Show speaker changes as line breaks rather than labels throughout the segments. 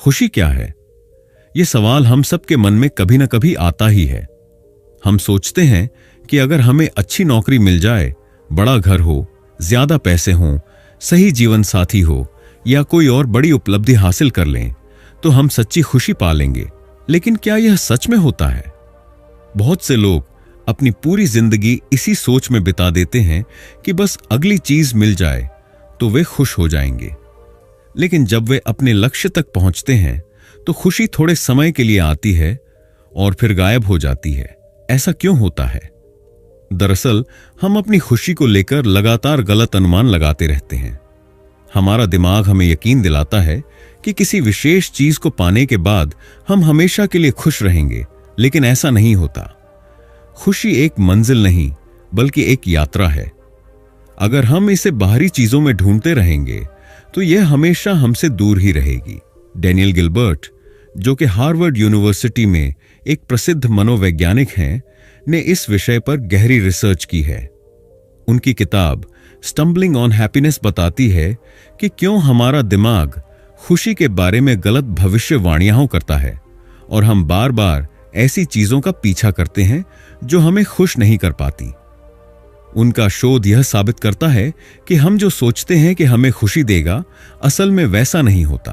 खुशी क्या है? यह सवाल हम सबके मन में कभी ना कभी आता ही है। हम सोचते हैं कि अगर हमें अच्छी नौकरी मिल जाए, बड़ा घर हो, ज्यादा पैसे हों, सही जीवन साथी हो या कोई और बड़ी उपलब्धि हासिल कर लें तो हम सच्ची खुशी पा लेंगे। लेकिन क्या यह सच में होता है? बहुत से लोग अपनी पूरी जिंदगी इसी सोच में बिता देते हैं कि बस अगली चीज मिल जाए तो वे खुश हो जाएंगे। लेकिन जब वे अपने लक्ष्य तक पहुंचते हैं तो खुशी थोड़े समय के लिए आती है और फिर गायब हो जाती है। ऐसा क्यों होता है? दरअसल हम अपनी खुशी को लेकर लगातार गलत अनुमान लगाते रहते हैं। हमारा दिमाग हमें यकीन दिलाता है कि किसी विशेष चीज को पाने के बाद हम हमेशा के लिए खुश रहेंगे, लेकिन ऐसा नहीं होता। खुशी एक मंजिल नहीं बल्कि एक यात्रा है। अगर हम इसे बाहरी चीजों में ढूंढते रहेंगे तो यह हमेशा हमसे दूर ही रहेगी। डैनियल गिलबर्ट, जो कि हार्वर्ड यूनिवर्सिटी में एक प्रसिद्ध मनोवैज्ञानिक हैं, ने इस विषय पर गहरी रिसर्च की है। उनकी किताब स्टम्बलिंग ऑन हैप्पीनेस बताती है कि क्यों हमारा दिमाग खुशी के बारे में गलत भविष्यवाणियां करता है और हम बार बार ऐसी चीजों का पीछा करते हैं जो हमें खुश नहीं कर पाती। उनका शोध यह साबित करता है कि हम जो सोचते हैं कि हमें खुशी देगा, असल में वैसा नहीं होता।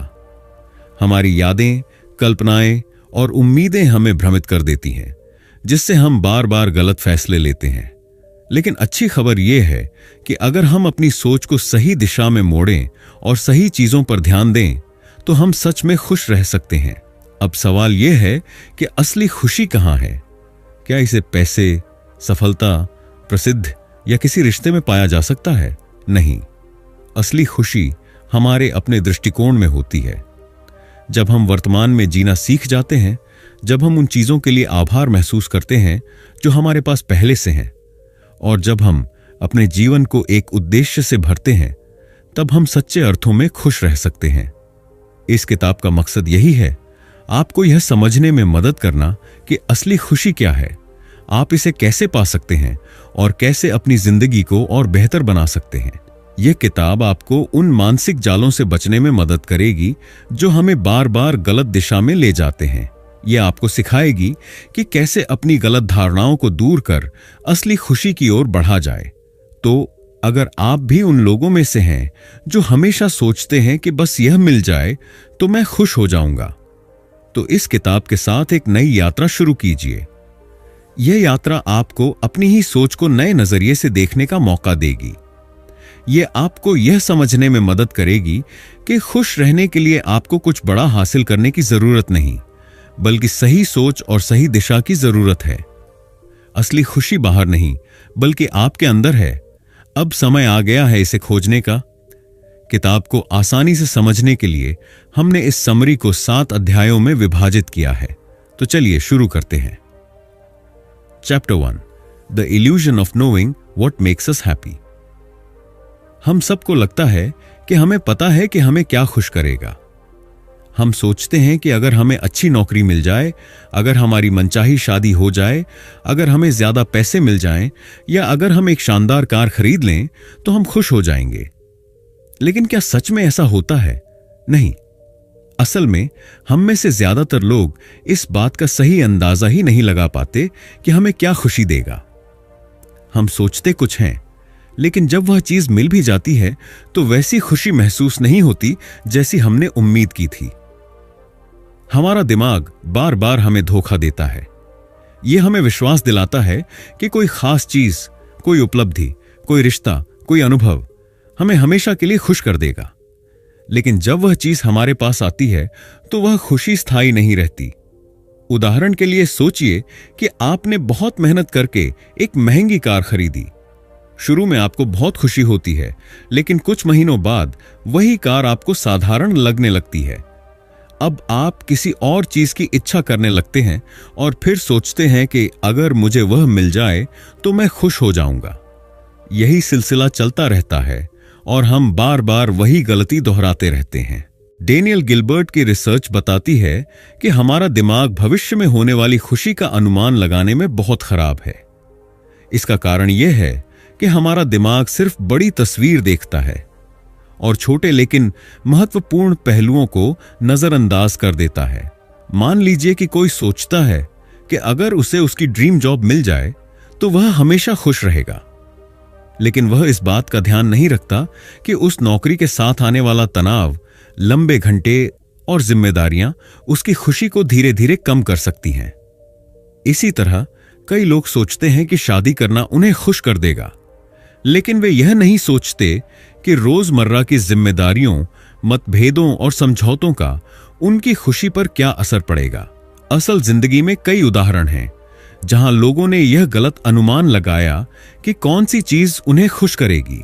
हमारी यादें, कल्पनाएं और उम्मीदें हमें भ्रमित कर देती हैं, जिससे हम बार बार गलत फैसले लेते हैं। लेकिन अच्छी खबर यह है कि अगर हम अपनी सोच को सही दिशा में मोड़ें और सही चीजों पर ध्यान दें तो हम सच में खुश रह सकते हैं। अब सवाल यह है कि असली खुशी कहां है? क्या इसे पैसे, सफलता, प्रसिद्ध या किसी रिश्ते में पाया जा सकता है? नहीं। असली खुशी हमारे अपने दृष्टिकोण में होती है। जब हम वर्तमान में जीना सीख जाते हैं, जब हम उन चीजों के लिए आभार महसूस करते हैं जो हमारे पास पहले से हैं, और जब हम अपने जीवन को एक उद्देश्य से भरते हैं, तब हम सच्चे अर्थों में खुश रह सकते हैं। इस किताब का मकसद यही है, आपको यह समझने में मदद करना कि असली खुशी क्या है, आप इसे कैसे पा सकते हैं और कैसे अपनी जिंदगी को और बेहतर बना सकते हैं। यह किताब आपको उन मानसिक जालों से बचने में मदद करेगी जो हमें बार बार गलत दिशा में ले जाते हैं। यह आपको सिखाएगी कि कैसे अपनी गलत धारणाओं को दूर कर असली खुशी की ओर बढ़ा जाए। तो अगर आप भी उन लोगों में से हैं जो हमेशा सोचते हैं कि बस यह मिल जाए तो मैं खुश हो जाऊंगा, तो इस किताब के साथ एक नई यात्रा शुरू कीजिए। यह यात्रा आपको अपनी ही सोच को नए नजरिए से देखने का मौका देगी। यह आपको यह समझने में मदद करेगी कि खुश रहने के लिए आपको कुछ बड़ा हासिल करने की जरूरत नहीं, बल्कि सही सोच और सही दिशा की जरूरत है। असली खुशी बाहर नहीं बल्कि आपके अंदर है। अब समय आ गया है इसे खोजने का। किताब को आसानी से समझने के लिए हमने इस समरी को 7 अध्यायों में विभाजित किया है। तो चलिए शुरू करते हैं। Chapter 1, the illusion of knowing what makes us happy. हम सबको लगता है कि हमें पता है कि हमें क्या खुश करेगा। हम सोचते हैं कि अगर हमें अच्छी नौकरी मिल जाए, अगर हमारी मनचाही शादी हो जाए, अगर हमें ज्यादा पैसे मिल जाएं, या अगर हम एक शानदार कार खरीद लें तो हम खुश हो जाएंगे। लेकिन क्या सच में ऐसा होता है? नहीं। असल में हम में से ज्यादातर लोग इस बात का सही अंदाजा ही नहीं लगा पाते कि हमें क्या खुशी देगा। हम सोचते कुछ हैं, लेकिन जब वह चीज मिल भी जाती है तो वैसी खुशी महसूस नहीं होती जैसी हमने उम्मीद की थी। हमारा दिमाग बार बार हमें धोखा देता है। यह हमें विश्वास दिलाता है कि कोई खास चीज, कोई उपलब्धि, कोई रिश्ता, कोई अनुभव हमें हमेशा के लिए खुश कर देगा। लेकिन जब वह चीज हमारे पास आती है तो वह खुशी स्थायी नहीं रहती। उदाहरण के लिए सोचिए कि आपने बहुत मेहनत करके एक महंगी कार खरीदी। शुरू में आपको बहुत खुशी होती है, लेकिन कुछ महीनों बाद वही कार आपको साधारण लगने लगती है। अब आप किसी और चीज की इच्छा करने लगते हैं और फिर सोचते हैं कि अगर मुझे वह मिल जाए तो मैं खुश हो जाऊंगा। यही सिलसिला चलता रहता है और हम बार बार वही गलती दोहराते रहते हैं। डैनियल गिलबर्ट की रिसर्च बताती है कि हमारा दिमाग भविष्य में होने वाली खुशी का अनुमान लगाने में बहुत खराब है। इसका कारण यह है कि हमारा दिमाग सिर्फ बड़ी तस्वीर देखता है और छोटे लेकिन महत्वपूर्ण पहलुओं को नजरअंदाज कर देता है। मान लीजिए कि कोई सोचता है कि अगर उसे उसकी ड्रीम जॉब मिल जाए तो वह हमेशा खुश रहेगा, लेकिन वह इस बात का ध्यान नहीं रखता कि उस नौकरी के साथ आने वाला तनाव, लंबे घंटे और जिम्मेदारियां उसकी खुशी को धीरे धीरे कम कर सकती हैं। इसी तरह कई लोग सोचते हैं कि शादी करना उन्हें खुश कर देगा, लेकिन वे यह नहीं सोचते कि रोजमर्रा की जिम्मेदारियों, मतभेदों और समझौतों का उनकी खुशी पर क्या असर पड़ेगा। असल जिंदगी में कई उदाहरण हैं जहां लोगों ने यह गलत अनुमान लगाया कि कौन सी चीज उन्हें खुश करेगी।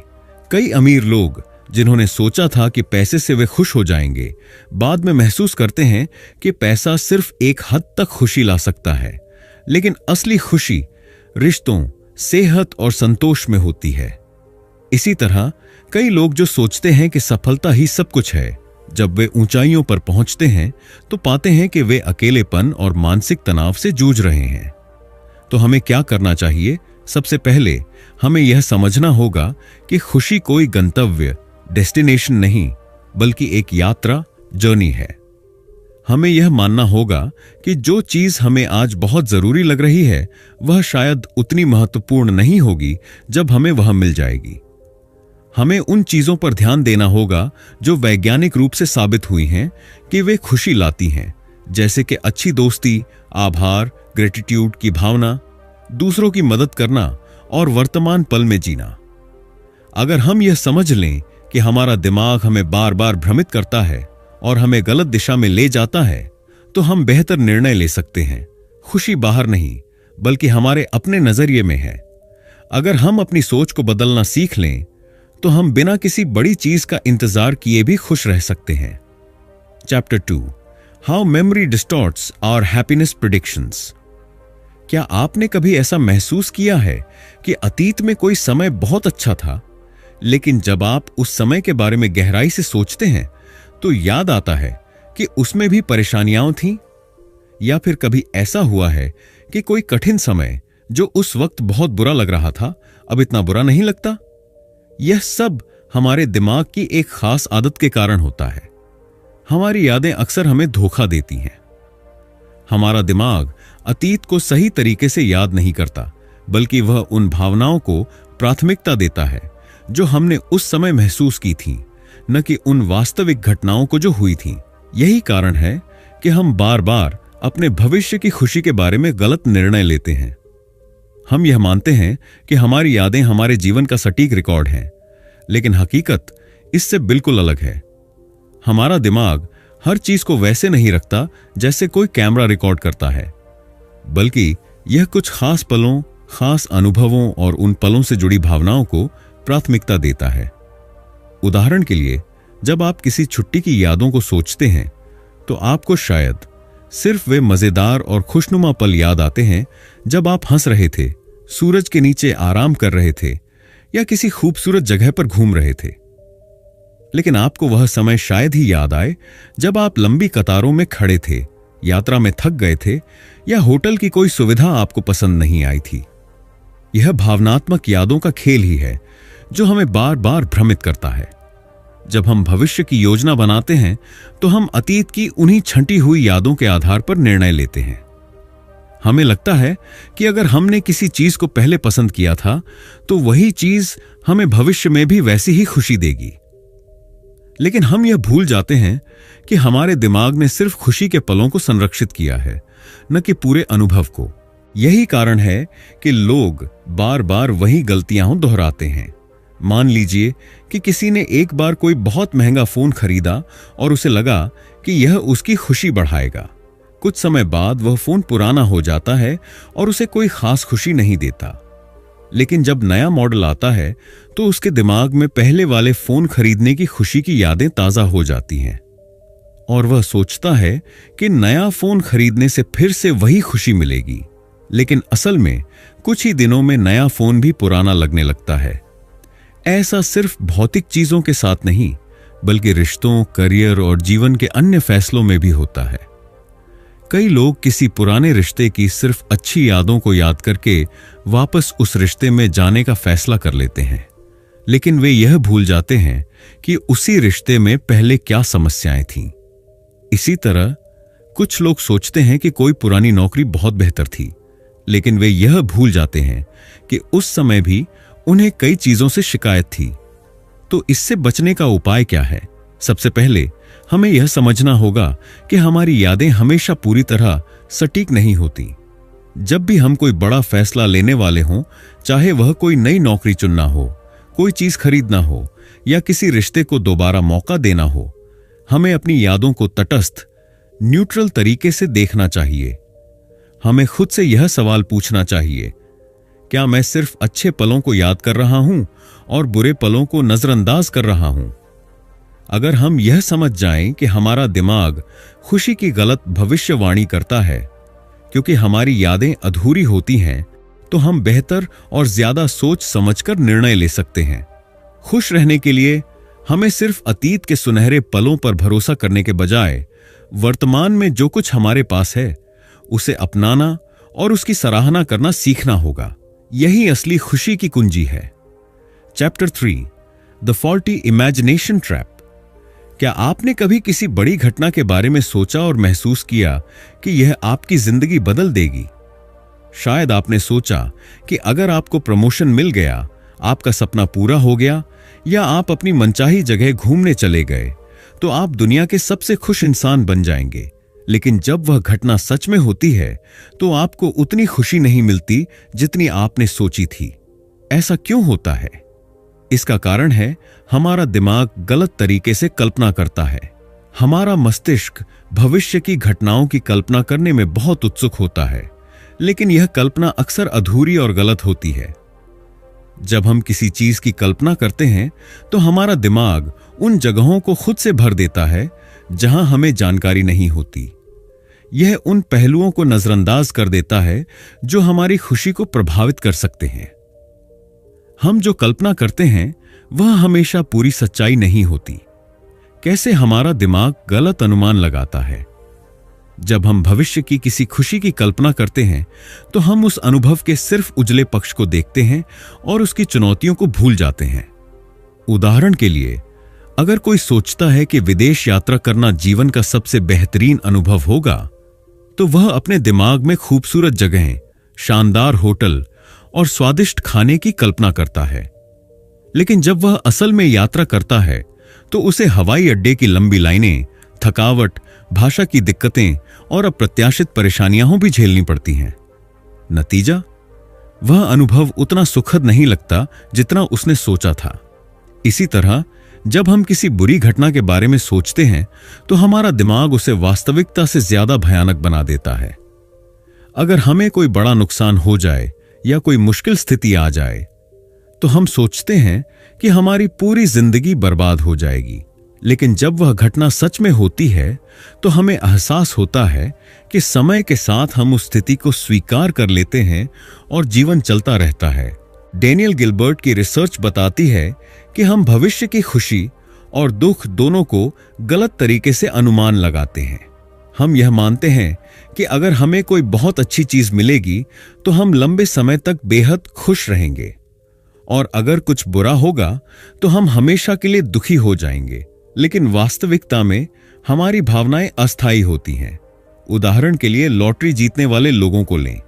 कई अमीर लोग जिन्होंने सोचा था कि पैसे से वे खुश हो जाएंगे, बाद में महसूस करते हैं कि पैसा सिर्फ एक हद तक खुशी ला सकता है, लेकिन असली खुशी रिश्तों, सेहत और संतोष में होती है। इसी तरह कई लोग जो सोचते हैं कि सफलता ही सब कुछ है, जब वे ऊंचाइयों पर पहुंचते हैं तो पाते हैं कि वे अकेलेपन और मानसिक तनाव से जूझ रहे हैं। तो हमें क्या करना चाहिए? सबसे पहले हमें यह समझना होगा कि खुशी कोई गंतव्य, डेस्टिनेशन नहीं, बल्कि एक यात्रा, जर्नी है। हमें यह मानना होगा कि जो चीज हमें आज बहुत जरूरी लग रही है वह शायद उतनी महत्वपूर्ण नहीं होगी जब हमें वह मिल जाएगी। हमें उन चीजों पर ध्यान देना होगा जो वैज्ञानिक रूप से साबित हुई हैं कि वे खुशी लाती हैं, जैसे कि अच्छी दोस्ती, आभार, ग्रेटिट्यूड की भावना, दूसरों की मदद करना और वर्तमान पल में जीना। अगर हम यह समझ लें कि हमारा दिमाग हमें बार बार भ्रमित करता है और हमें गलत दिशा में ले जाता है, तो हम बेहतर निर्णय ले सकते हैं। खुशी बाहर नहीं, बल्कि हमारे अपने नजरिए में है। अगर हम अपनी सोच को बदलना सीख लें तो हम बिना किसी बड़ी चीज का इंतजार किए भी खुश रह सकते हैं। Chapter 2, how memory distorts our happiness predictions. क्या आपने कभी ऐसा महसूस किया है कि अतीत में कोई समय बहुत अच्छा था, लेकिन जब आप उस समय के बारे में गहराई से सोचते हैं तो याद आता है कि उसमें भी परेशानियां थीं? या फिर कभी ऐसा हुआ है कि कोई कठिन समय जो उस वक्त बहुत बुरा लग रहा था अब इतना बुरा नहीं लगता? यह सब हमारे दिमाग की एक खास आदत के कारण होता है। हमारी यादें अक्सर हमें धोखा देती हैं। हमारा दिमाग अतीत को सही तरीके से याद नहीं करता, बल्कि वह उन भावनाओं को प्राथमिकता देता है जो हमने उस समय महसूस की थी, न कि उन वास्तविक घटनाओं को जो हुई थी। यही कारण है कि हम बार बार अपने भविष्य की खुशी के बारे में गलत निर्णय लेते हैं। हम यह मानते हैं कि हमारी यादें हमारे जीवन का सटीक रिकॉर्ड हैं, लेकिन हकीकत इससे बिल्कुल अलग है। हमारा दिमाग हर चीज को वैसे नहीं रखता जैसे कोई कैमरा रिकॉर्ड करता है, बल्कि यह कुछ खास पलों, खास अनुभवों और उन पलों से जुड़ी भावनाओं को प्राथमिकता देता है। उदाहरण के लिए, जब आप किसी छुट्टी की यादों को सोचते हैं तो आपको शायद सिर्फ वे मजेदार और खुशनुमा पल याद आते हैं जब आप हंस रहे थे, सूरज के नीचे आराम कर रहे थे या किसी खूबसूरत जगह पर घूम रहे थे। लेकिन आपको वह समय शायद ही याद आए जब आप लंबी कतारों में खड़े थे, यात्रा में थक गए थे या होटल की कोई सुविधा आपको पसंद नहीं आई थी। यह भावनात्मक यादों का खेल ही है जो हमें बार बार भ्रमित करता है। जब हम भविष्य की योजना बनाते हैं तो हम अतीत की उन्हीं छंटी हुई यादों के आधार पर निर्णय लेते हैं। हमें लगता है कि अगर हमने किसी चीज को पहले पसंद किया था तो वही चीज हमें भविष्य में भी वैसी ही खुशी देगी। लेकिन हम यह भूल जाते हैं कि हमारे दिमाग ने सिर्फ खुशी के पलों को संरक्षित किया है, न कि पूरे अनुभव को। यही कारण है कि लोग बार बार वही गलतियां दोहराते हैं। मान लीजिए कि किसी ने एक बार कोई बहुत महंगा फोन खरीदा और उसे लगा कि यह उसकी खुशी बढ़ाएगा। कुछ समय बाद वह फोन पुराना हो जाता है और उसे कोई खास खुशी नहीं देता। लेकिन जब नया मॉडल आता है तो उसके दिमाग में पहले वाले फोन खरीदने की खुशी की यादें ताजा हो जाती हैं और वह सोचता है कि नया फोन खरीदने से फिर से वही खुशी मिलेगी। लेकिन असल में कुछ ही दिनों में नया फोन भी पुराना लगने लगता है। ऐसा सिर्फ भौतिक चीजों के साथ नहीं, बल्कि रिश्तों, करियर और जीवन के अन्य फैसलों में भी होता है। कई लोग किसी पुराने रिश्ते की सिर्फ अच्छी यादों को याद करके वापस उस रिश्ते में जाने का फैसला कर लेते हैं, लेकिन वे यह भूल जाते हैं कि उसी रिश्ते में पहले क्या समस्याएं थीं। इसी तरह कुछ लोग सोचते हैं कि कोई पुरानी नौकरी बहुत बेहतर थी, लेकिन वे यह भूल जाते हैं कि उस समय भी उन्हें कई चीजों से शिकायत थी। तो इससे बचने का उपाय क्या है? सबसे पहले हमें यह समझना होगा कि हमारी यादें हमेशा पूरी तरह सटीक नहीं होती। जब भी हम कोई बड़ा फैसला लेने वाले हों, चाहे वह कोई नई नौकरी चुनना हो, कोई चीज खरीदना हो या किसी रिश्ते को दोबारा मौका देना हो, हमें अपनी यादों को तटस्थ, न्यूट्रल तरीके से देखना चाहिए। हमें खुद से यह सवाल पूछना चाहिए, क्या मैं सिर्फ अच्छे पलों को याद कर रहा हूं और बुरे पलों को नजरअंदाज कर रहा हूं? अगर हम यह समझ जाएं कि हमारा दिमाग खुशी की गलत भविष्यवाणी करता है क्योंकि हमारी यादें अधूरी होती हैं, तो हम बेहतर और ज्यादा सोच समझकर निर्णय ले सकते हैं। खुश रहने के लिए हमें सिर्फ अतीत के सुनहरे पलों पर भरोसा करने के बजाय वर्तमान में जो कुछ हमारे पास है उसे अपनाना और उसकी सराहना करना सीखना होगा। यही असली खुशी की कुंजी है। Chapter 3, the faulty imagination trap. क्या आपने कभी किसी बड़ी घटना के बारे में सोचा और महसूस किया कि यह आपकी जिंदगी बदल देगी? शायद आपने सोचा कि अगर आपको प्रमोशन मिल गया, आपका सपना पूरा हो गया या आप अपनी मनचाही जगह घूमने चले गए, तो आप दुनिया के सबसे खुश इंसान बन जाएंगे। लेकिन जब वह घटना सच में होती है तो आपको उतनी खुशी नहीं मिलती जितनी आपने सोची थी। ऐसा क्यों होता है? इसका कारण है हमारा दिमाग गलत तरीके से कल्पना करता है। हमारा मस्तिष्क भविष्य की घटनाओं की कल्पना करने में बहुत उत्सुक होता है, लेकिन यह कल्पना अक्सर अधूरी और गलत होती है। जब हम किसी चीज की कल्पना करते हैं तो हमारा दिमाग उन जगहों को खुद से भर देता है जहां हमें जानकारी नहीं होती। यह उन पहलुओं को नजरअंदाज कर देता है जो हमारी खुशी को प्रभावित कर सकते हैं। हम जो कल्पना करते हैं वह हमेशा पूरी सच्चाई नहीं होती। कैसे हमारा दिमाग गलत अनुमान लगाता है? जब हम भविष्य की किसी खुशी की कल्पना करते हैं तो हम उस अनुभव के सिर्फ उजले पक्ष को देखते हैं और उसकी चुनौतियों को भूल जाते हैं। उदाहरण के लिए, अगर कोई सोचता है कि विदेश यात्रा करना जीवन का सबसे बेहतरीन अनुभव होगा, तो वह अपने दिमाग में खूबसूरत जगहें, शानदार होटल और स्वादिष्ट खाने की कल्पना करता है। लेकिन जब वह असल में यात्रा करता है तो उसे हवाई अड्डे की लंबी लाइनें, थकावट, भाषा की दिक्कतें और अप्रत्याशित परेशानियां भी झेलनी पड़ती हैं। नतीजा, वह अनुभव उतना सुखद नहीं लगता जितना उसने सोचा था। इसी तरह जब हम किसी बुरी घटना के बारे में सोचते हैं तो हमारा दिमाग उसे वास्तविकता से ज्यादा भयानक बना देता है। अगर हमें कोई बड़ा नुकसान हो जाए या कोई मुश्किल स्थिति आ जाए तो हम सोचते हैं कि हमारी पूरी जिंदगी बर्बाद हो जाएगी। लेकिन जब वह घटना सच में होती है तो हमें एहसास होता है कि समय के साथ हम उस स्थिति को स्वीकार कर लेते हैं और जीवन चलता रहता है। डेनियल गिलबर्ट की रिसर्च बताती है कि हम भविष्य की खुशी और दुख दोनों को गलत तरीके से अनुमान लगाते हैं। हम यह मानते हैं कि अगर हमें कोई बहुत अच्छी चीज मिलेगी तो हम लंबे समय तक बेहद खुश रहेंगे, और अगर कुछ बुरा होगा तो हम हमेशा के लिए दुखी हो जाएंगे। लेकिन वास्तविकता में हमारी भावनाएं अस्थायी होती हैं। उदाहरण के लिए, लॉटरी जीतने वाले लोगों को लें।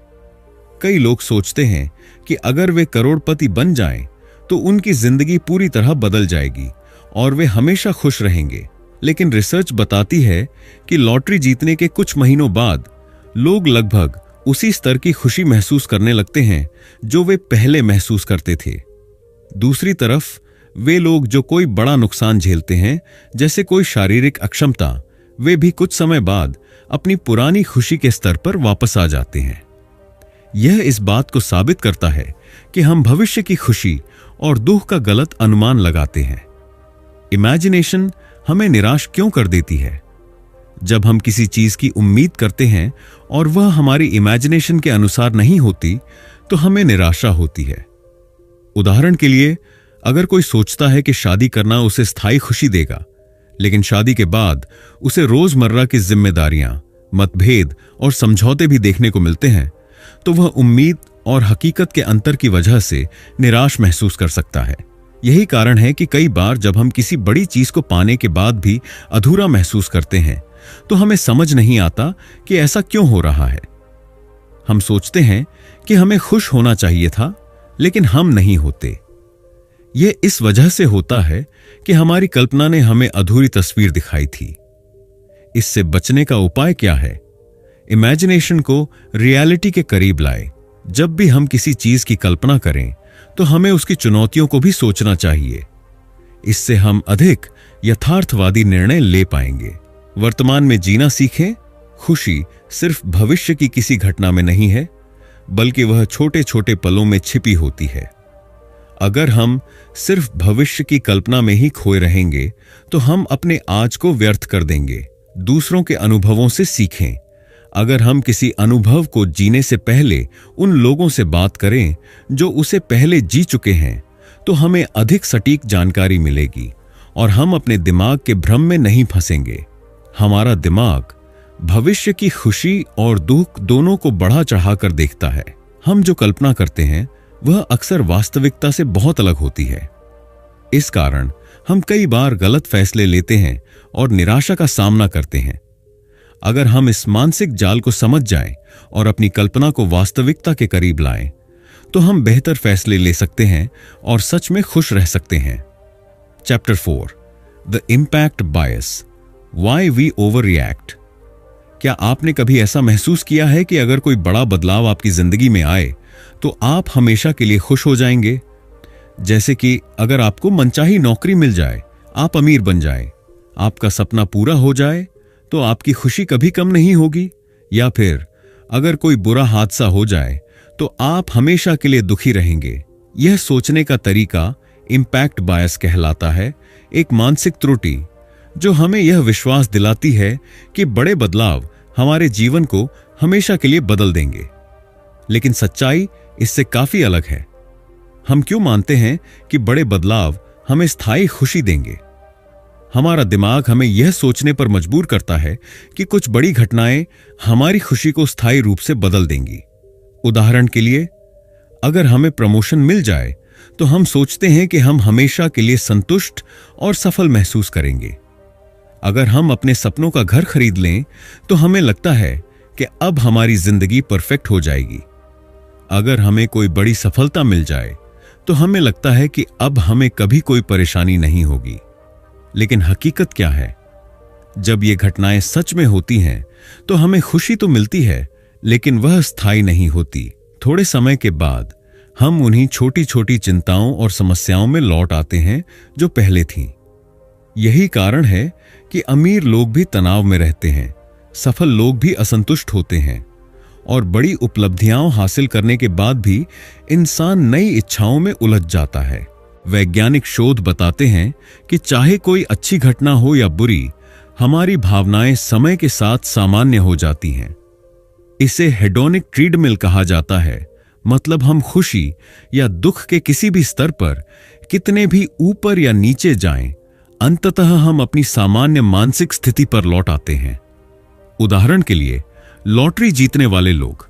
कई लोग सोचते हैं कि अगर वे करोड़पति बन जाएं तो उनकी जिंदगी पूरी तरह बदल जाएगी और वे हमेशा खुश रहेंगे। लेकिन रिसर्च बताती है कि लॉटरी जीतने के कुछ महीनों बाद लोग लगभग उसी स्तर की खुशी महसूस करने लगते हैं जो वे पहले महसूस करते थे। दूसरी तरफ वे लोग जो कोई बड़ा नुकसान झेलते हैं, जैसे कोई शारीरिक अक्षमता, वे भी कुछ समय बाद अपनी पुरानी खुशी के स्तर पर वापस आ जाते हैं। यह इस बात को साबित करता है कि हम भविष्य की खुशी और दुख का गलत अनुमान लगाते हैं। इमेजिनेशन हमें निराश क्यों कर देती है? जब हम किसी चीज की उम्मीद करते हैं और वह हमारी इमेजिनेशन के अनुसार नहीं होती तो हमें निराशा होती है। उदाहरण के लिए, अगर कोई सोचता है कि शादी करना उसे स्थायी खुशी देगा, लेकिन शादी के बाद उसे रोजमर्रा की जिम्मेदारियां, मतभेद और समझौते भी देखने को मिलते हैं, तो वह उम्मीद और हकीकत के अंतर की वजह से निराश महसूस कर सकता है। यही कारण है कि कई बार जब हम किसी बड़ी चीज को पाने के बाद भी अधूरा महसूस करते हैं तो हमें समझ नहीं आता कि ऐसा क्यों हो रहा है। हम सोचते हैं कि हमें खुश होना चाहिए था, लेकिन हम नहीं होते। यह इस वजह से होता है कि हमारी कल्पना ने हमें अधूरी तस्वीर दिखाई थी। इससे बचने का उपाय क्या है? इमेजिनेशन को रियलिटी के करीब लाए। जब भी हम किसी चीज की कल्पना करें तो हमें उसकी चुनौतियों को भी सोचना चाहिए। इससे हम अधिक यथार्थवादी निर्णय ले पाएंगे। वर्तमान में जीना सीखें। खुशी सिर्फ भविष्य की किसी घटना में नहीं है, बल्कि वह छोटे छोटे पलों में छिपी होती है। अगर हम सिर्फ भविष्य की कल्पना में ही खोए रहेंगे तो हम अपने आज को व्यर्थ कर देंगे। दूसरों के अनुभवों से सीखें। अगर हम किसी अनुभव को जीने से पहले उन लोगों से बात करें जो उसे पहले जी चुके हैं, तो हमें अधिक सटीक जानकारी मिलेगी और हम अपने दिमाग के भ्रम में नहीं फंसेंगे। हमारा दिमाग भविष्य की खुशी और दुख दोनों को बढ़ा चढ़ाकर देखता है। हम जो कल्पना करते हैं वह अक्सर वास्तविकता से बहुत अलग होती है। इस कारण हम कई बार गलत फैसले लेते हैं और निराशा का सामना करते हैं। अगर हम इस मानसिक जाल को समझ जाएं और अपनी कल्पना को वास्तविकता के करीब लाएं, तो हम बेहतर फैसले ले सकते हैं और सच में खुश रह सकते हैं। Chapter 4 the impact bias, why we overreact. क्या आपने कभी ऐसा महसूस किया है कि अगर कोई बड़ा बदलाव आपकी जिंदगी में आए तो आप हमेशा के लिए खुश हो जाएंगे? जैसे कि अगर आपको मनचाही नौकरी मिल जाए, आप अमीर बन जाए, आपका सपना पूरा हो जाए, तो आपकी खुशी कभी कम नहीं होगी। या फिर अगर कोई बुरा हादसा हो जाए तो आप हमेशा के लिए दुखी रहेंगे। यह सोचने का तरीका इम्पैक्ट बायस कहलाता है, एक मानसिक त्रुटि जो हमें यह विश्वास दिलाती है कि बड़े बदलाव हमारे जीवन को हमेशा के लिए बदल देंगे। लेकिन सच्चाई इससे काफी अलग है। हम क्यों मानते हैं कि बड़े बदलाव हमें स्थायी खुशी देंगे? हमारा दिमाग हमें यह सोचने पर मजबूर करता है कि कुछ बड़ी घटनाएं हमारी खुशी को स्थायी रूप से बदल देंगी। उदाहरण के लिए, अगर हमें प्रमोशन मिल जाए तो हम सोचते हैं कि हम हमेशा के लिए संतुष्ट और सफल महसूस करेंगे। अगर हम अपने सपनों का घर खरीद लें तो हमें लगता है कि अब हमारी जिंदगी परफेक्ट हो जाएगी। अगर हमें कोई बड़ी सफलता मिल जाए तो हमें लगता है कि अब हमें कभी कोई परेशानी नहीं होगी। लेकिन हकीकत क्या है? जब ये घटनाएं सच में होती हैं तो हमें खुशी तो मिलती है, लेकिन वह स्थायी नहीं होती। थोड़े समय के बाद हम उन्हीं छोटी छोटी चिंताओं और समस्याओं में लौट आते हैं जो पहले थीं। यही कारण है कि अमीर लोग भी तनाव में रहते हैं, सफल लोग भी असंतुष्ट होते हैं, और बड़ी उपलब्धियां हासिल करने के बाद भी इंसान नई इच्छाओं में उलझ जाता है। वैज्ञानिक शोध बताते हैं कि चाहे कोई अच्छी घटना हो या बुरी, हमारी भावनाएं समय के साथ सामान्य हो जाती हैं। इसे हेडोनिक ट्रेडमिल कहा जाता है। मतलब हम खुशी या दुख के किसी भी स्तर पर कितने भी ऊपर या नीचे जाएं, अंततः हम अपनी सामान्य मानसिक स्थिति पर लौट आते हैं। उदाहरण के लिए, लॉटरी जीतने वाले लोग,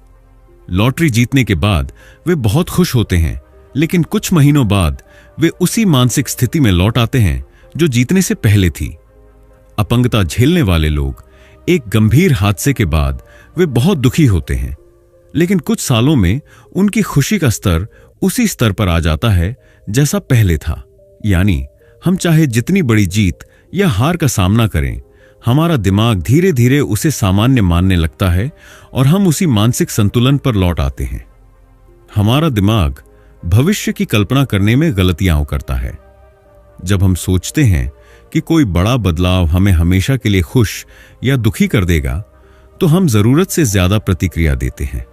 लॉटरी जीतने के बाद वे बहुत खुश होते हैं, लेकिन कुछ महीनों बाद वे उसी मानसिक स्थिति में लौट आते हैं जो जीतने से पहले थी। अपंगता झेलने वाले लोग, एक गंभीर हादसे के बाद वे बहुत दुखी होते हैं, लेकिन कुछ सालों में उनकी खुशी का स्तर उसी स्तर पर आ जाता है जैसा पहले था। यानी हम चाहे जितनी बड़ी जीत या हार का सामना करें, हमारा दिमाग धीरे धीरे उसे सामान्य मानने लगता है और हम उसी मानसिक संतुलन पर लौट आते हैं। हमारा दिमाग भविष्य की कल्पना करने में गलतियां करता है। जब हम सोचते हैं कि कोई बड़ा बदलाव हमें हमेशा के लिए खुश या दुखी कर देगा, तो हम जरूरत से ज्यादा प्रतिक्रिया देते हैं।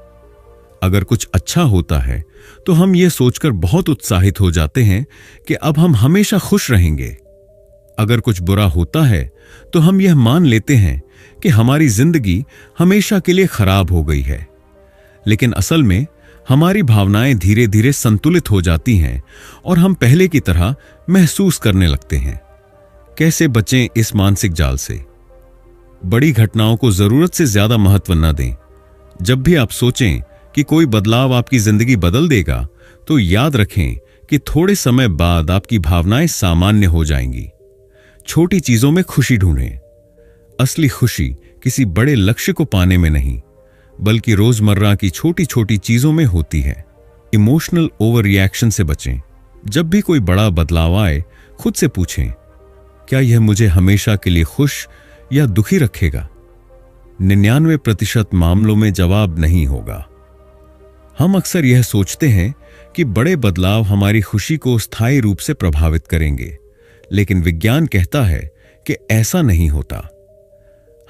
अगर कुछ अच्छा होता है तो हम ये सोचकर बहुत उत्साहित हो जाते हैं कि अब हम हमेशा खुश रहेंगे। अगर कुछ बुरा होता है तो हम यह मान लेते हैं कि हमारी जिंदगी हमेशा के लिए खराब हो गई है। लेकिन असल में हमारी भावनाएं धीरे धीरे संतुलित हो जाती हैं और हम पहले की तरह महसूस करने लगते हैं। कैसे बचें इस मानसिक जाल से? बड़ी घटनाओं को जरूरत से ज्यादा महत्व न दें। जब भी आप सोचें कि कोई बदलाव आपकी जिंदगी बदल देगा, तो याद रखें कि थोड़े समय बाद आपकी भावनाएं सामान्य हो जाएंगी। छोटी चीजों में खुशी ढूंढें। असली खुशी किसी बड़े लक्ष्य को पाने में नहीं, बल्कि रोजमर्रा की छोटी छोटी चीजों में होती है। इमोशनल ओवर रिएक्शन से बचें। जब भी कोई बड़ा बदलाव आए, खुद से पूछें, क्या यह मुझे हमेशा के लिए खुश या दुखी रखेगा? 99% मामलों में जवाब नहीं होगा। हम अक्सर यह सोचते हैं कि बड़े बदलाव हमारी खुशी को स्थायी रूप से प्रभावित करेंगे, लेकिन विज्ञान कहता है कि ऐसा नहीं होता।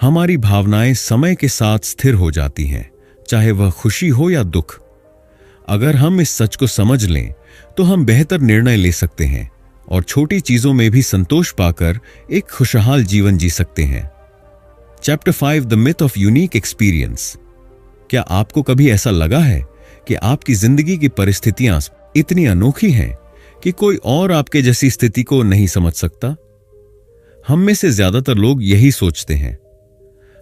हमारी भावनाएं समय के साथ स्थिर हो जाती हैं, चाहे वह खुशी हो या दुख। अगर हम इस सच को समझ लें तो हम बेहतर निर्णय ले सकते हैं और छोटी चीजों में भी संतोष पाकर एक खुशहाल जीवन जी सकते हैं। Chapter 5 the myth of unique experience. क्या आपको कभी ऐसा लगा है कि आपकी जिंदगी की परिस्थितियां इतनी अनोखी हैं कि कोई और आपके जैसी स्थिति को नहीं समझ सकता? हम में से ज्यादातर लोग यही सोचते हैं।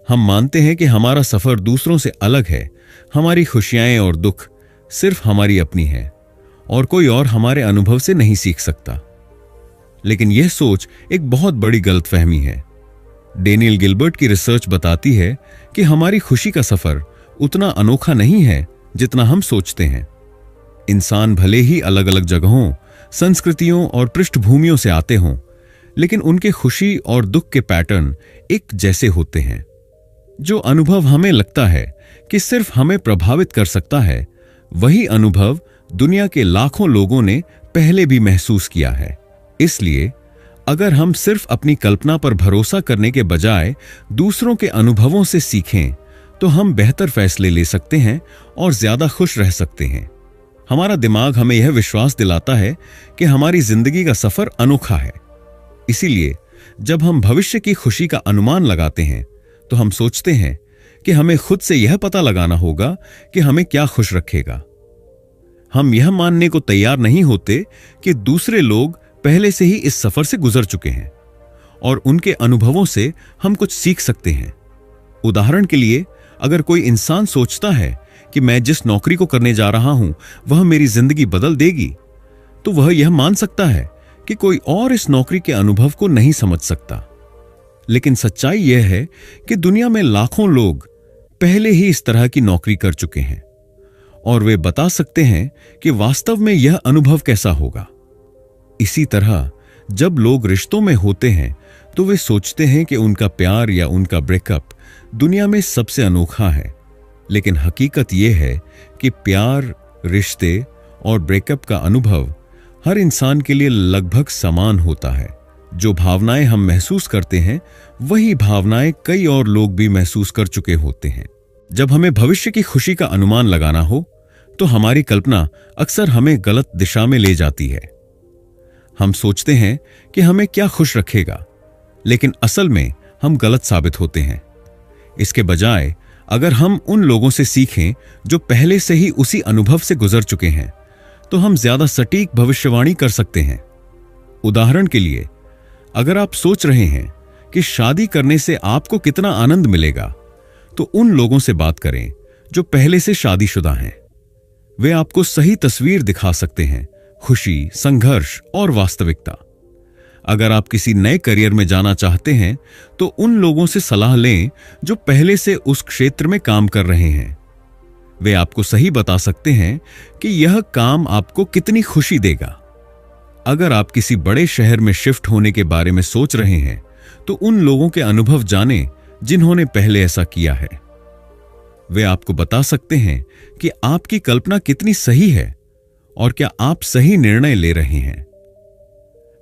हम मानते हैं कि हमारा सफर दूसरों से अलग है, हमारी खुशियां और दुख सिर्फ हमारी अपनी है और कोई और हमारे अनुभव से नहीं सीख सकता। लेकिन यह सोच एक बहुत बड़ी गलतफहमी है। डेनियल गिलबर्ट की रिसर्च बताती है कि हमारी खुशी का सफर उतना अनोखा नहीं है जितना हम सोचते हैं। इंसान भले ही अलग अलग जगहों, संस्कृतियों और पृष्ठभूमियों से आते हों, लेकिन उनके खुशी और दुख के पैटर्न एक जैसे होते हैं। जो अनुभव हमें लगता है कि सिर्फ हमें प्रभावित कर सकता है, वही अनुभव दुनिया के लाखों लोगों ने पहले भी महसूस किया है। इसलिए अगर हम सिर्फ अपनी कल्पना पर भरोसा करने के बजाय दूसरों के अनुभवों से सीखें, तो हम बेहतर फैसले ले सकते हैं और ज्यादा खुश रह सकते हैं। हमारा दिमाग हमें यह विश्वास दिलाता है कि हमारी जिंदगी का सफर अनोखा है। इसीलिए जब हम भविष्य की खुशी का अनुमान लगाते हैं, तो हम सोचते हैं कि हमें खुद से यह पता लगाना होगा कि हमें क्या खुश रखेगा। हम यह मानने को तैयार नहीं होते कि दूसरे लोग पहले से ही इस सफर से गुजर चुके हैं और उनके अनुभवों से हम कुछ सीख सकते हैं। उदाहरण के लिए, अगर कोई इंसान सोचता है कि मैं जिस नौकरी को करने जा रहा हूं वह मेरी जिंदगी बदल देगी, तो वह यह मान सकता है कि कोई और इस नौकरी के अनुभव को नहीं समझ सकता। लेकिन सच्चाई यह है कि दुनिया में लाखों लोग पहले ही इस तरह की नौकरी कर चुके हैं और वे बता सकते हैं कि वास्तव में यह अनुभव कैसा होगा। इसी तरह जब लोग रिश्तों में होते हैं, तो वे सोचते हैं कि उनका प्यार या उनका ब्रेकअप दुनिया में सबसे अनोखा है। लेकिन हकीकत यह है कि प्यार, रिश्ते और ब्रेकअप का अनुभव हर इंसान के लिए लगभग समान होता है। जो भावनाएं हम महसूस करते हैं, वही भावनाएं कई और लोग भी महसूस कर चुके होते हैं। जब हमें भविष्य की खुशी का अनुमान लगाना हो, तो हमारी कल्पना अक्सर हमें गलत दिशा में ले जाती है। हम सोचते हैं कि हमें क्या खुश रखेगा, लेकिन असल में हम गलत साबित होते हैं। इसके बजाय अगर हम उन लोगों से सीखें जो पहले से ही उसी अनुभव से गुजर चुके हैं, तो हम ज्यादा सटीक भविष्यवाणी कर सकते हैं। उदाहरण के लिए, अगर आप सोच रहे हैं कि शादी करने से आपको कितना आनंद मिलेगा, तो उन लोगों से बात करें जो पहले से शादीशुदा हैं। वे आपको सही तस्वीर दिखा सकते हैं, खुशी, संघर्ष और वास्तविकता। अगर आप किसी नए करियर में जाना चाहते हैं, तो उन लोगों से सलाह लें जो पहले से उस क्षेत्र में काम कर रहे हैं। वे आपको सही बता सकते हैं कि यह काम आपको कितनी खुशी देगा। अगर आप किसी बड़े शहर में शिफ्ट होने के बारे में सोच रहे हैं, तो उन लोगों के अनुभव जानें जिन्होंने पहले ऐसा किया है। वे आपको बता सकते हैं कि आपकी कल्पना कितनी सही है और क्या आप सही निर्णय ले रहे हैं।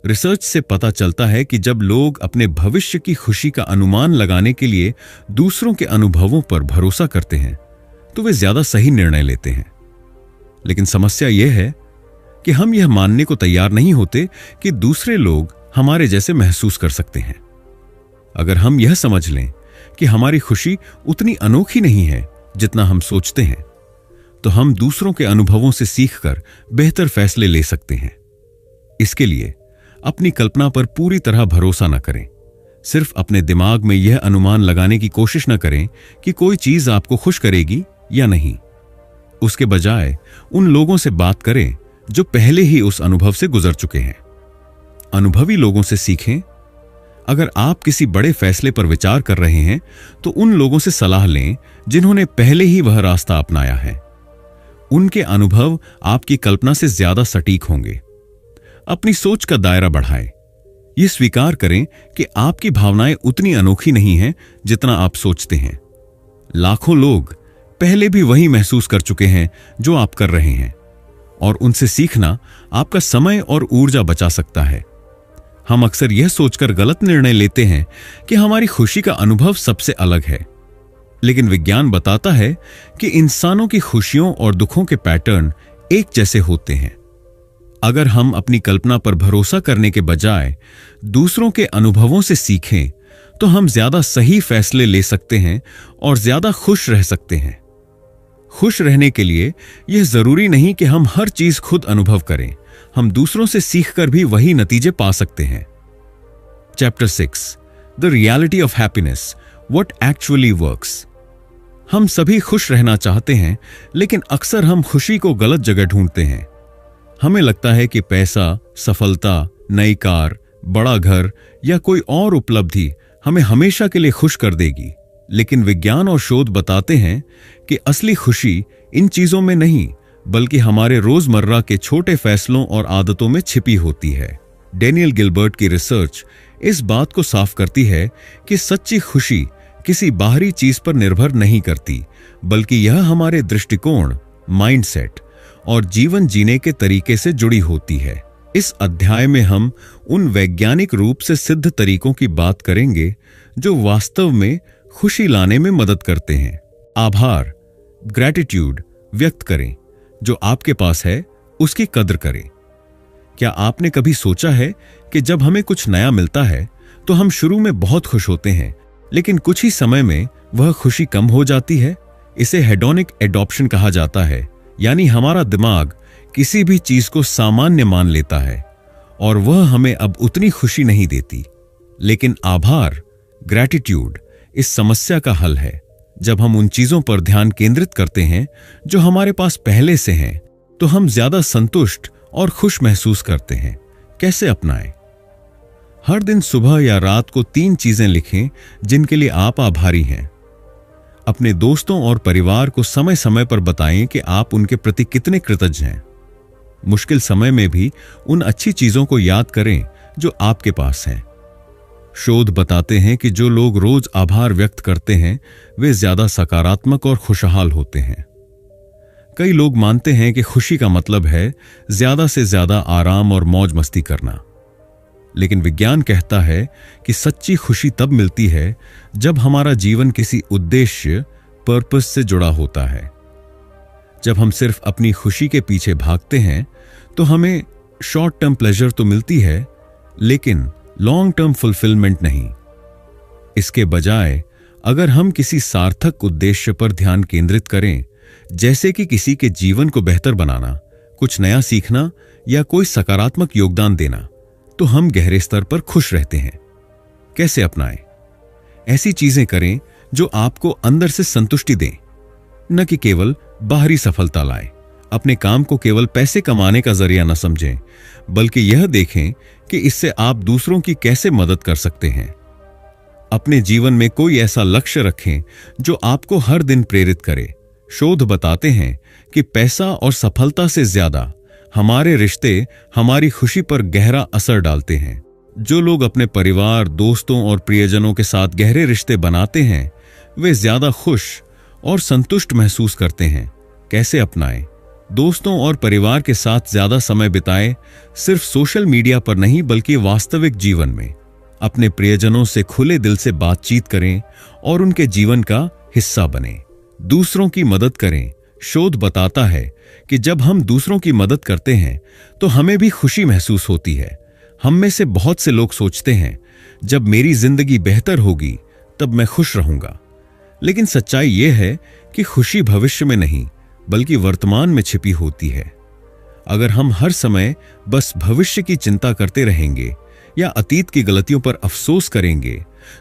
रिसर्च से पता चलता है कि जब लोग अपने भविष्य की खुशी का अनुमान लगाने के लिए दूसरों के अनुभवों पर भरोसा करते हैं, तो वे ज्यादा सही निर्णय लेते हैं। लेकिन समस्या यह है कि हम यह मानने को तैयार नहीं होते कि दूसरे लोग हमारे जैसे महसूस कर सकते हैं। अगर हम यह समझ लें कि हमारी खुशी उतनी अनोखी नहीं है जितना हम सोचते हैं, तो हम दूसरों के अनुभवों से सीखकर बेहतर फैसले ले सकते हैं। इसके लिए अपनी कल्पना पर पूरी तरह भरोसा न करें। सिर्फ अपने दिमाग में यह अनुमान लगाने की कोशिश न करें कि कोई चीज आपको खुश करेगी या नहीं। उसके बजाय उन लोगों से बात करें जो पहले ही उस अनुभव से गुजर चुके हैं। अनुभवी लोगों से सीखें। अगर आप किसी बड़े फैसले पर विचार कर रहे हैं तो उन लोगों से सलाह लें जिन्होंने पहले ही वह रास्ता अपनाया है। उनके अनुभव आपकी कल्पना से ज्यादा सटीक होंगे। अपनी सोच का दायरा बढ़ाएं। यह स्वीकार करें कि आपकी भावनाएं उतनी अनोखी नहीं हैं जितना आप सोचते हैं। लाखों लोग पहले भी वही महसूस कर चुके हैं जो आप कर रहे हैं, और उनसे सीखना आपका समय और ऊर्जा बचा सकता है। हम अक्सर यह सोचकर गलत निर्णय लेते हैं कि हमारी खुशी का अनुभव सबसे अलग है, लेकिन विज्ञान बताता है कि इंसानों की खुशियों और दुखों के पैटर्न एक जैसे होते हैं। अगर हम अपनी कल्पना पर भरोसा करने के बजाय दूसरों के अनुभवों से सीखें तो हम ज्यादा सही फैसले ले सकते हैं और ज्यादा खुश रह सकते हैं। खुश रहने के लिए यह जरूरी नहीं कि हम हर चीज खुद अनुभव करें, हम दूसरों से सीखकर भी वही नतीजे पा सकते हैं। Chapter 6, the reality of happiness, what actually works. हम सभी खुश रहना चाहते हैं, लेकिन अक्सर हम खुशी को गलत जगह ढूंढते हैं। हमें लगता है कि पैसा, सफलता, नई कार, बड़ा घर या कोई और उपलब्धि हमें हमेशा के लिए खुश कर देगी, लेकिन विज्ञान और शोध बताते हैं कि असली खुशी इन चीजों में नहीं बल्कि हमारे रोजमर्रा के छोटे फैसलों और आदतों में छिपी होती है। डेनियल गिलबर्ट की रिसर्च इस बात को साफ करती है कि सच्ची खुशी किसी बाहरी चीज पर निर्भर नहीं करती, बल्कि यह हमारे दृष्टिकोण, माइंडसेट और जीवन जीने के तरीके से जुड़ी होती है। इस अध्याय में हम उन वैज्ञानिक रूप से सिद्ध तरीकों की बात करेंगे जो वास्तव में खुशी लाने में मदद करते हैं। आभार, ग्रैटिट्यूड व्यक्त करें। जो आपके पास है उसकी कद्र करें। क्या आपने कभी सोचा है कि जब हमें कुछ नया मिलता है तो हम शुरू में बहुत खुश होते हैं, लेकिन कुछ ही समय में वह खुशी कम हो जाती है? इसे हेडोनिक एडॉप्शन कहा जाता है, यानी हमारा दिमाग किसी भी चीज को सामान्य मान लेता है और वह हमें अब उतनी खुशी नहीं देती। लेकिन आभार, ग्रैटिट्यूड इस समस्या का हल है। जब हम उन चीजों पर ध्यान केंद्रित करते हैं जो हमारे पास पहले से हैं, तो हम ज्यादा संतुष्ट और खुश महसूस करते हैं। कैसे अपनाएं? हर दिन सुबह या रात को 3 चीजें लिखें जिनके लिए आप आभारी हैं। अपने दोस्तों और परिवार को समय समय पर बताएं कि आप उनके प्रति कितने कृतज्ञ हैं। मुश्किल समय में भी उन अच्छी चीजों को याद करें जो आपके पास हैं। शोध बताते हैं कि जो लोग रोज आभार व्यक्त करते हैं वे ज्यादा सकारात्मक और खुशहाल होते हैं। कई लोग मानते हैं कि खुशी का मतलब है ज्यादा से ज्यादा आराम और मौज मस्ती करना, लेकिन विज्ञान कहता है कि सच्ची खुशी तब मिलती है जब हमारा जीवन किसी उद्देश्य, पर्पस से जुड़ा होता है। जब हम सिर्फ अपनी खुशी के पीछे भागते हैं तो हमें शॉर्ट टर्म प्लेजर तो मिलती है, लेकिन लॉन्ग टर्म फुलफिलमेंट नहीं। इसके बजाय अगर हम किसी सार्थक उद्देश्य पर ध्यान केंद्रित करें, जैसे कि किसी के जीवन को बेहतर बनाना, कुछ नया सीखना या कोई सकारात्मक योगदान देना, तो हम गहरे स्तर पर खुश रहते हैं। कैसे अपनाएं? ऐसी चीजें करें जो आपको अंदर से संतुष्टि दें, न कि केवल बाहरी सफलता लाएं। अपने काम को केवल पैसे कमाने का जरिया न समझें, बल्कि यह देखें कि इससे आप दूसरों की कैसे मदद कर सकते हैं। अपने जीवन में कोई ऐसा लक्ष्य रखें जो आपको हर दिन प्रेरित करे। शोध बताते हैं कि पैसा और सफलता से ज्यादा हमारे रिश्ते हमारी खुशी पर गहरा असर डालते हैं। जो लोग अपने परिवार, दोस्तों और प्रियजनों के साथ गहरे रिश्ते बनाते हैं वे ज्यादा खुश और संतुष्ट महसूस करते हैं। कैसे अपनाएं? दोस्तों और परिवार के साथ ज्यादा समय बिताएं, सिर्फ सोशल मीडिया पर नहीं बल्कि वास्तविक जीवन में। अपने प्रियजनों से खुले दिल से बातचीत करें और उनके जीवन का हिस्सा बनें। दूसरों की मदद करें। शोध बताता है कि जब हम दूसरों की मदद करते हैं तो हमें भी खुशी महसूस होती है। हम में से बहुत से लोग सोचते हैं, जब मेरी जिंदगी बेहतर होगी तब मैं खुश रहूंगा, लेकिन सच्चाई यह है कि खुशी भविष्य में नहीं बल्कि वर्तमान में छिपी होती है। अगर हम हर समय बस भविष्य की चिंता करते रहेंगे या अतीत की गलतियों पर अफसोस करेंगे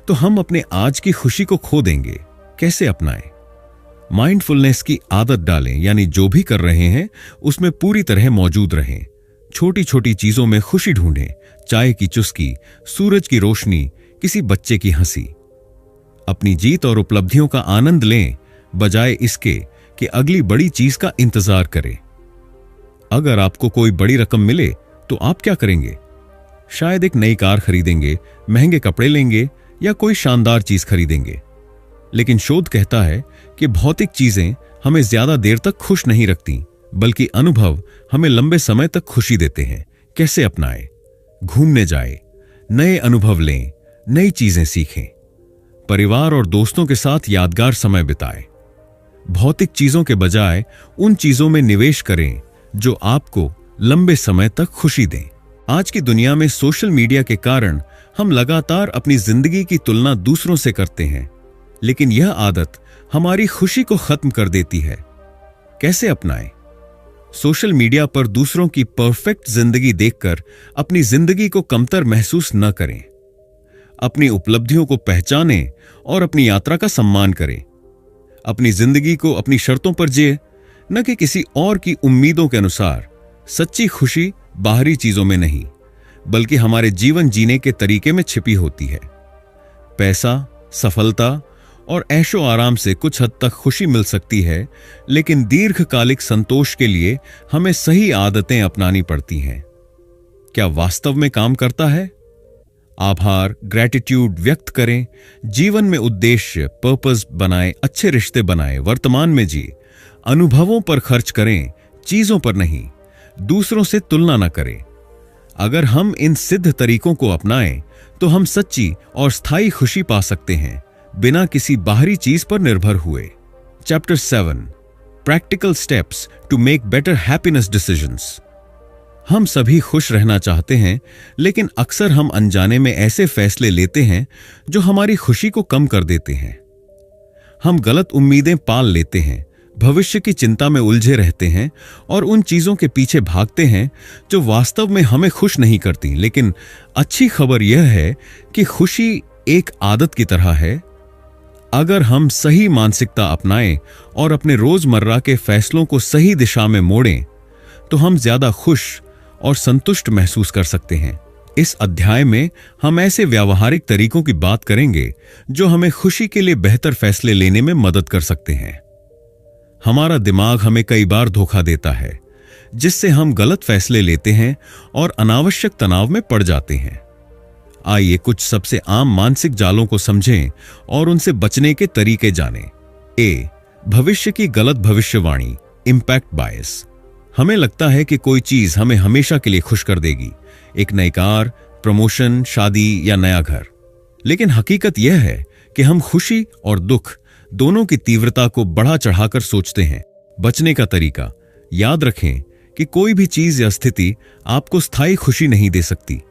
तो हम अपने आज की खुशी को खो देंगे। कैसे अपनाएं? माइंडफुलनेस की आदत डालें, यानी जो भी कर रहे हैं उसमें पूरी तरह मौजूद रहें। छोटी छोटी चीजों में खुशी ढूंढें, चाय की चुस्की, सूरज की रोशनी, किसी बच्चे की हंसी। अपनी जीत और उपलब्धियों का आनंद लें, बजाय इसके कि अगली बड़ी चीज का इंतजार करें। अगर आपको कोई बड़ी रकम मिले तो आप क्या करेंगे? शायद एक नई कार खरीदेंगे, महंगे कपड़े लेंगे या कोई शानदार चीज खरीदेंगे। लेकिन शोध कहता है कि भौतिक चीजें हमें ज्यादा देर तक खुश नहीं रखती, बल्कि अनुभव हमें लंबे समय तक खुशी देते हैं। कैसे अपनाएं? घूमने जाएं, नए अनुभव लें, नई चीजें सीखें, परिवार और दोस्तों के साथ यादगार समय बिताएं। भौतिक चीजों के बजाय उन चीजों में निवेश करें जो आपको लंबे समय तक खुशी दें। आज की दुनिया में सोशल मीडिया के कारण हम लगातार अपनी जिंदगी की तुलना दूसरों से करते हैं, लेकिन यह आदत हमारी खुशी को खत्म कर देती है। कैसे अपनाएं? सोशल मीडिया पर दूसरों की परफेक्ट जिंदगी देखकर अपनी जिंदगी को कमतर महसूस न करें। अपनी उपलब्धियों को पहचानें और अपनी यात्रा का सम्मान करें। अपनी जिंदगी को अपनी शर्तों पर जिए, न कि किसी और की उम्मीदों के अनुसार। सच्ची खुशी बाहरी चीजों में नहीं, बल्कि हमारे जीवन जीने के तरीके में छिपी होती है। पैसा, सफलता और ऐशो आराम से कुछ हद तक खुशी मिल सकती है, लेकिन दीर्घकालिक संतोष के लिए हमें सही आदतें अपनानी पड़ती हैं। क्या वास्तव में काम करता है? आभार, ग्रैटिट्यूड व्यक्त करें, जीवन में उद्देश्य, पर्पस बनाएं, अच्छे रिश्ते बनाएं, वर्तमान में जिए, अनुभवों पर खर्च करें, चीजों पर नहीं। दूसरों से तुलना न करें। अगर हम इन सिद्ध तरीकों को अपनाएं तो हम सच्ची और स्थायी खुशी पा सकते हैं, बिना किसी बाहरी चीज पर निर्भर हुए। Chapter 7, practical steps to make better happiness decisions. हम सभी खुश रहना चाहते हैं, लेकिन अक्सर हम अनजाने में ऐसे फैसले लेते हैं जो हमारी खुशी को कम कर देते हैं। हम गलत उम्मीदें पाल लेते हैं, भविष्य की चिंता में उलझे रहते हैं और उन चीजों के पीछे भागते हैं जो वास्तव में हमें खुश नहीं करती। लेकिन अच्छी खबर यह है कि खुशी एक आदत की तरह है। अगर हम सही मानसिकता अपनाएं और अपने रोजमर्रा के फैसलों को सही दिशा में मोड़ें, तो हम ज्यादा खुश और संतुष्ट महसूस कर सकते हैं। इस अध्याय में हम ऐसे व्यावहारिक तरीकों की बात करेंगे जो हमें खुशी के लिए बेहतर फैसले लेने में मदद कर सकते हैं। हमारा दिमाग हमें कई बार धोखा देता है, जिससे हम गलत फैसले लेते हैं और अनावश्यक तनाव में पड़ जाते हैं। आइए कुछ सबसे आम मानसिक जालों को समझें और उनसे बचने के तरीके जानें। ए, भविष्य की गलत भविष्यवाणी, इंपैक्ट बायस। हमें लगता है कि कोई चीज हमें हमेशा के लिए खुश कर देगी, एक नई कार, प्रमोशन, शादी या नया घर। लेकिन हकीकत यह है कि हम खुशी और दुख दोनों की तीव्रता को बढ़ा चढ़ाकर सोचते हैं। बचने का तरीका, याद रखें कि कोई भी चीज या स्थिति आपको स्थायी खुशी नहीं दे सकती।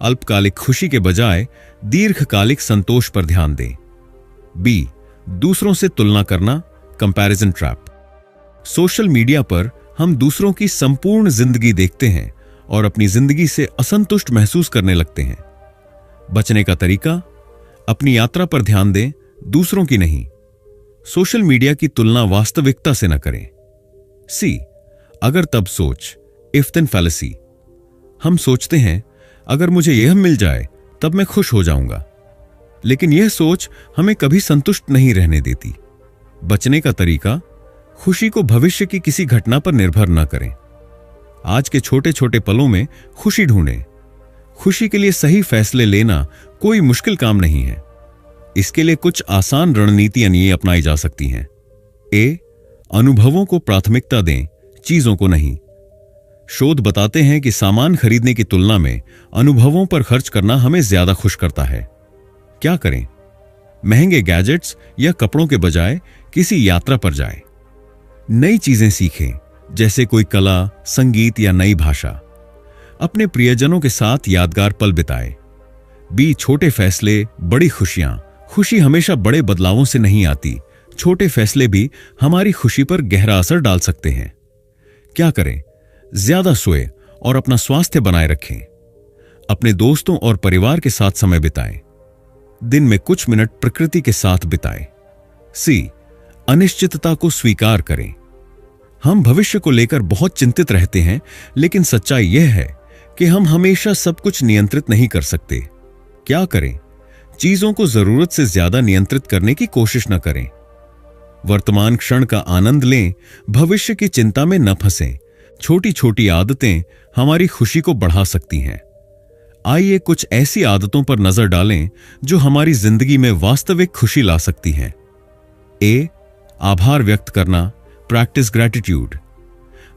अल्पकालिक खुशी के बजाय दीर्घकालिक संतोष पर ध्यान दें। बी, दूसरों से तुलना करना, कंपैरिजन ट्रैप। सोशल मीडिया पर हम दूसरों की संपूर्ण जिंदगी देखते हैं और अपनी जिंदगी से असंतुष्ट महसूस करने लगते हैं। बचने का तरीका, अपनी यात्रा पर ध्यान दें, दूसरों की नहीं। सोशल मीडिया की तुलना वास्तविकता से न करें। सी, अगर तब सोच, इफ देन फैलेसी। हम सोचते हैं अगर मुझे यह मिल जाए तब मैं खुश हो जाऊंगा, लेकिन यह सोच हमें कभी संतुष्ट नहीं रहने देती। बचने का तरीका, खुशी को भविष्य की किसी घटना पर निर्भर न करें। आज के छोटे छोटे पलों में खुशी ढूंढें। खुशी के लिए सही फैसले लेना कोई मुश्किल काम नहीं है। इसके लिए कुछ आसान रणनीतियां ये अपनाई जा सकती हैं। ए, अनुभवों को प्राथमिकता दें, चीजों को नहीं। शोध बताते हैं कि सामान खरीदने की तुलना में अनुभवों पर खर्च करना हमें ज्यादा खुश करता है। क्या करें? महंगे गैजेट्स या कपड़ों के बजाय किसी यात्रा पर जाएं। नई चीजें सीखें, जैसे कोई कला, संगीत या नई भाषा। अपने प्रियजनों के साथ यादगार पल बिताएं। बी, छोटे फैसले, बड़ी खुशियां। खुशी हमेशा बड़े बदलावों से नहीं आती। छोटे फैसले भी हमारी खुशी पर गहरा असर डाल सकते हैं। क्या करें? ज्यादा सोएं और अपना स्वास्थ्य बनाए रखें। अपने दोस्तों और परिवार के साथ समय बिताएं। दिन में कुछ मिनट प्रकृति के साथ बिताएं। सी, अनिश्चितता को स्वीकार करें। हम भविष्य को लेकर बहुत चिंतित रहते हैं, लेकिन सच्चाई यह है कि हम हमेशा सब कुछ नियंत्रित नहीं कर सकते। क्या करें? चीजों को जरूरत से ज्यादा नियंत्रित करने की कोशिश न करें। वर्तमान क्षण का आनंद लें, भविष्य की चिंता में न फंसें। छोटी छोटी आदतें हमारी खुशी को बढ़ा सकती हैं। आइए कुछ ऐसी आदतों पर नजर डालें जो हमारी जिंदगी में वास्तविक खुशी ला सकती हैं। ए, आभार व्यक्त करना, प्रैक्टिस ग्रैटिट्यूड।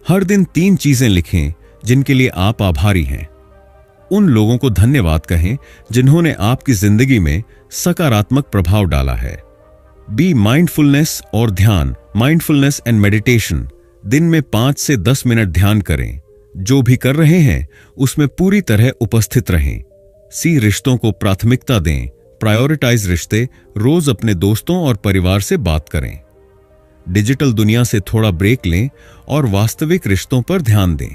हर दिन 3 चीजें लिखें जिनके लिए आप आभारी हैं। उन लोगों को धन्यवाद कहें जिन्होंने आपकी जिंदगी में सकारात्मक प्रभाव डाला है। बी, माइंडफुलनेस और ध्यान, माइंडफुलनेस एंड मेडिटेशन। दिन में 5 से 10 मिनट ध्यान करें। जो भी कर रहे हैं उसमें पूरी तरह उपस्थित रहें। सी, रिश्तों को प्राथमिकता दें, प्रायोरिटाइज रिश्ते। रोज अपने दोस्तों और परिवार से बात करें। डिजिटल दुनिया से थोड़ा ब्रेक लें और वास्तविक रिश्तों पर ध्यान दें।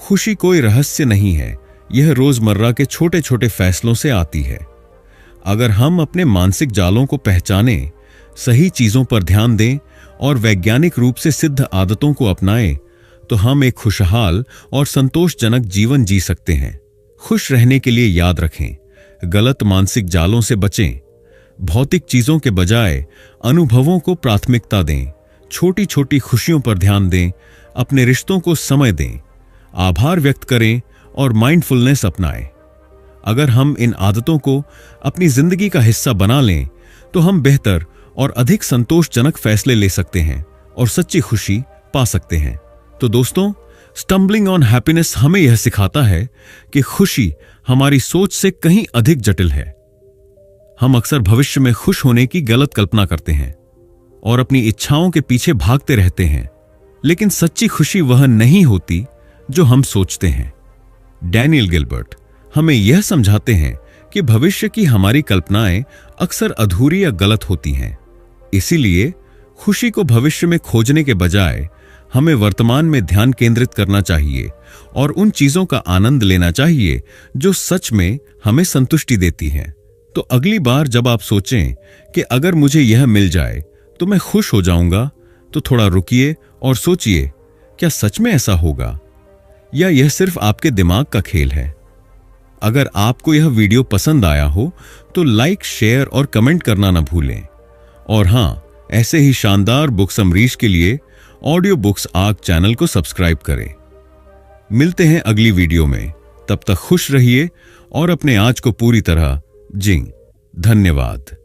खुशी कोई रहस्य नहीं है, यह रोजमर्रा के छोटे छोटे फैसलों से आती है। अगर हम अपने मानसिक जालों को पहचानें, सही चीजों पर ध्यान दें और वैज्ञानिक रूप से सिद्ध आदतों को अपनाएं, तो हम एक खुशहाल और संतोषजनक जीवन जी सकते हैं। खुश रहने के लिए याद रखें, गलत मानसिक जालों से बचें। भौतिक चीजों के बजाय अनुभवों को प्राथमिकता दें। छोटी छोटी खुशियों पर ध्यान दें। अपने रिश्तों को समय दें। आभार व्यक्त करें और माइंडफुलनेस अपनाएं। अगर हम इन आदतों को अपनी जिंदगी का हिस्सा बना लें, तो हम बेहतर और अधिक संतोषजनक फैसले ले सकते हैं और सच्ची खुशी पा सकते हैं। तो दोस्तों, स्टम्बलिंग ऑन हैप्पीनेस हमें यह सिखाता है कि खुशी हमारी सोच से कहीं अधिक जटिल है। हम अक्सर भविष्य में खुश होने की गलत कल्पना करते हैं और अपनी इच्छाओं के पीछे भागते रहते हैं, लेकिन सच्ची खुशी वह नहीं होती जो हम सोचते हैं। डैनियल गिलबर्ट हमें यह समझाते हैं कि भविष्य की हमारी कल्पनाएं अक्सर अधूरी या गलत होती हैं। इसीलिए खुशी को भविष्य में खोजने के बजाय हमें वर्तमान में ध्यान केंद्रित करना चाहिए और उन चीजों का आनंद लेना चाहिए जो सच में हमें संतुष्टि देती हैं। तो अगली बार जब आप सोचें कि अगर मुझे यह मिल जाए तो मैं खुश हो जाऊंगा, तो थोड़ा रुकिए और सोचिए, क्या सच में ऐसा होगा या यह सिर्फ आपके दिमाग का खेल है? अगर आपको यह वीडियो पसंद आया हो तो लाइक, शेयर और कमेंट करना न भूलें। और हां, ऐसे ही शानदार बुक समरीज के लिए ऑडियो बुक्स आग चैनल को सब्सक्राइब करें। मिलते हैं अगली वीडियो में। तब तक खुश रहिए और अपने आज को पूरी तरह जिएं। धन्यवाद।